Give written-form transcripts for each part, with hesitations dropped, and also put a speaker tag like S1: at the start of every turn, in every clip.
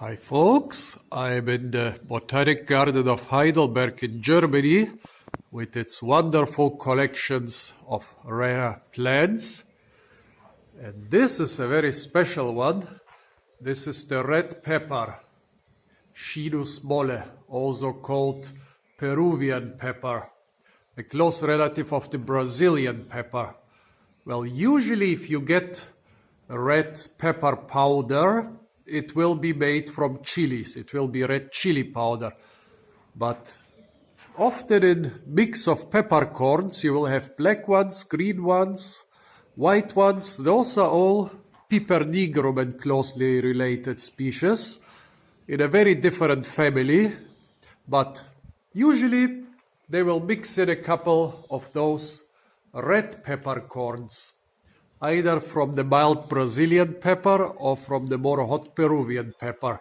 S1: Hi folks, I'm in the Botanic Garden of Heidelberg in Germany with its wonderful collections of rare plants. And this is a very special one. This is the red pepper, Schinus molle, also called Peruvian pepper, a close relative of the Brazilian pepper. Well, usually if you get a red pepper powder, it will be made from chilies. It will be red chili powder. But often in mix of peppercorns, you will have black ones, green ones, white ones. Those are all Piper nigrum and closely related species in a very different family. But usually they will mix in a couple of those red peppercorns, either from the mild Brazilian pepper or from the more hot Peruvian pepper.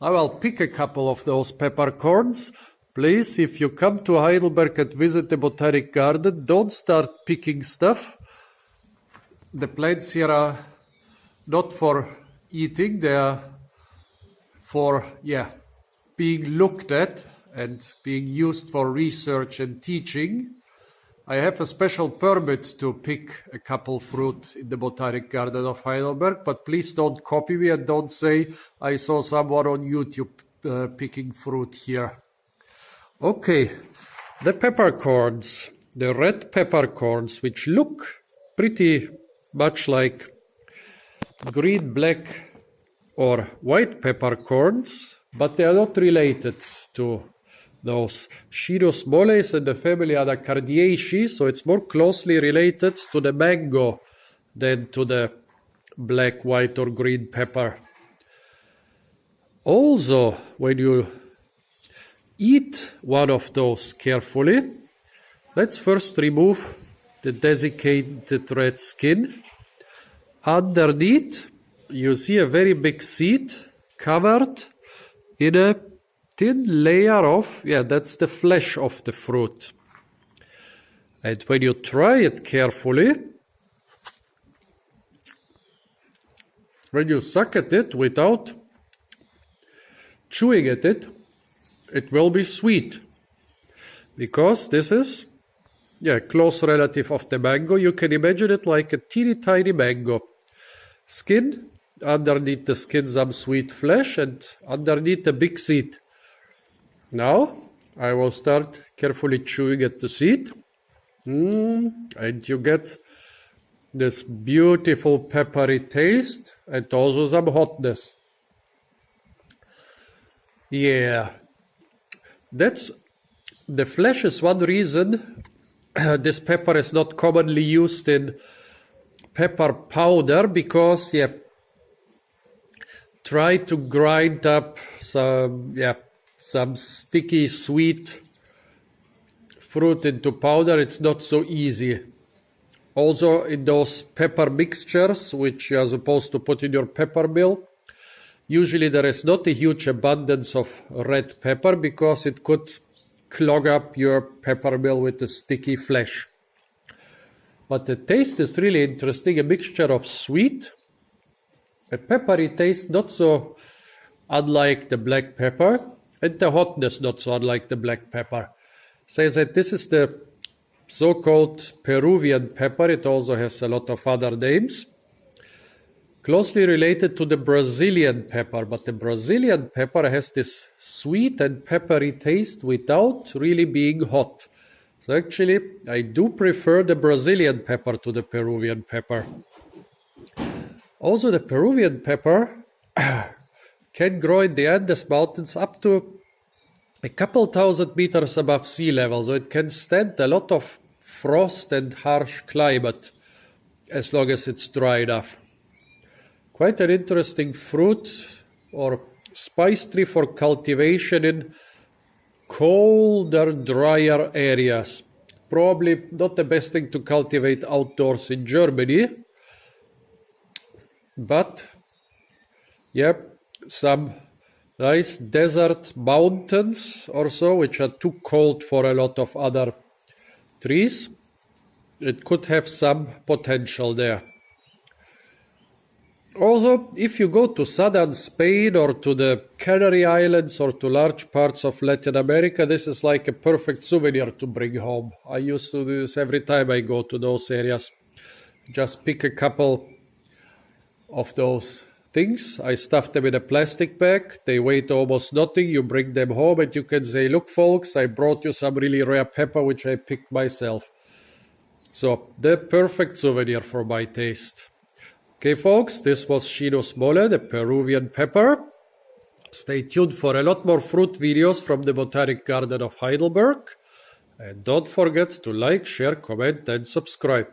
S1: I will pick a couple of those peppercorns. Please, if you come to Heidelberg and visit the Botanic Garden, don't start picking stuff. The plants here are not for eating, they are for, being looked at and being used for research and teaching. I have a special permit to pick a couple fruit in the Botanic Garden of Heidelberg, but please don't copy me and don't say I saw someone on YouTube picking fruit here. Okay, the peppercorns, the red peppercorns, which look pretty much like green, black or white peppercorns, but they are not related to those. Schinus molles in the family are the Cardiaceae, so it's more closely related to the mango than to the black, white or green pepper. Also, when you eat one of those carefully, let's first remove the desiccated red skin. Underneath, you see a very big seed covered in a thin layer of, that's the flesh of the fruit. And when you try it carefully, when you suck at it without chewing at it, it will be sweet. Because this is, close relative of the mango. You can imagine it like a teeny tiny mango. Skin, underneath the skin some sweet flesh, and underneath the big seed. Now, I will start carefully chewing at the seed. And you get this beautiful peppery taste and also some hotness. That's the flesh is one reason this pepper is not commonly used in pepper powder, because try to grind up some sticky sweet fruit into powder, it's not so easy. Also in those pepper mixtures which you are supposed to put in your pepper mill, usually there is not a huge abundance of red pepper because it could clog up your pepper mill with the sticky flesh. But the taste is really interesting, a mixture of sweet, a peppery taste not so unlike the black pepper, and the hotness not so unlike the black pepper. Says that this is the so-called Peruvian pepper. It also has a lot of other names. Closely related to the Brazilian pepper, but the Brazilian pepper has this sweet and peppery taste without really being hot. So actually, I do prefer the Brazilian pepper to the Peruvian pepper. Also, the Peruvian pepper can grow in the Andes Mountains up to a couple thousand meters above sea level, so it can stand a lot of frost and harsh climate as long as it's dry enough. Quite an interesting fruit or spice tree for cultivation in colder, drier areas. Probably not the best thing to cultivate outdoors in Germany, but some nice desert mountains or so, which are too cold for a lot of other trees. It could have some potential there. Also, if you go to southern Spain or to the Canary Islands or to large parts of Latin America, this is like a perfect souvenir to bring home. I used to do this every time I go to those areas. Just pick a couple of those things. I stuff them in a plastic bag. They weigh almost nothing. You bring them home and you can say, look, folks, I brought you some really rare pepper, which I picked myself. So, the perfect souvenir for my taste. Okay, folks, this was Schinus molle, the Peruvian pepper. Stay tuned for a lot more fruit videos from the Botanic Garden of Heidelberg. And don't forget to like, share, comment, and subscribe.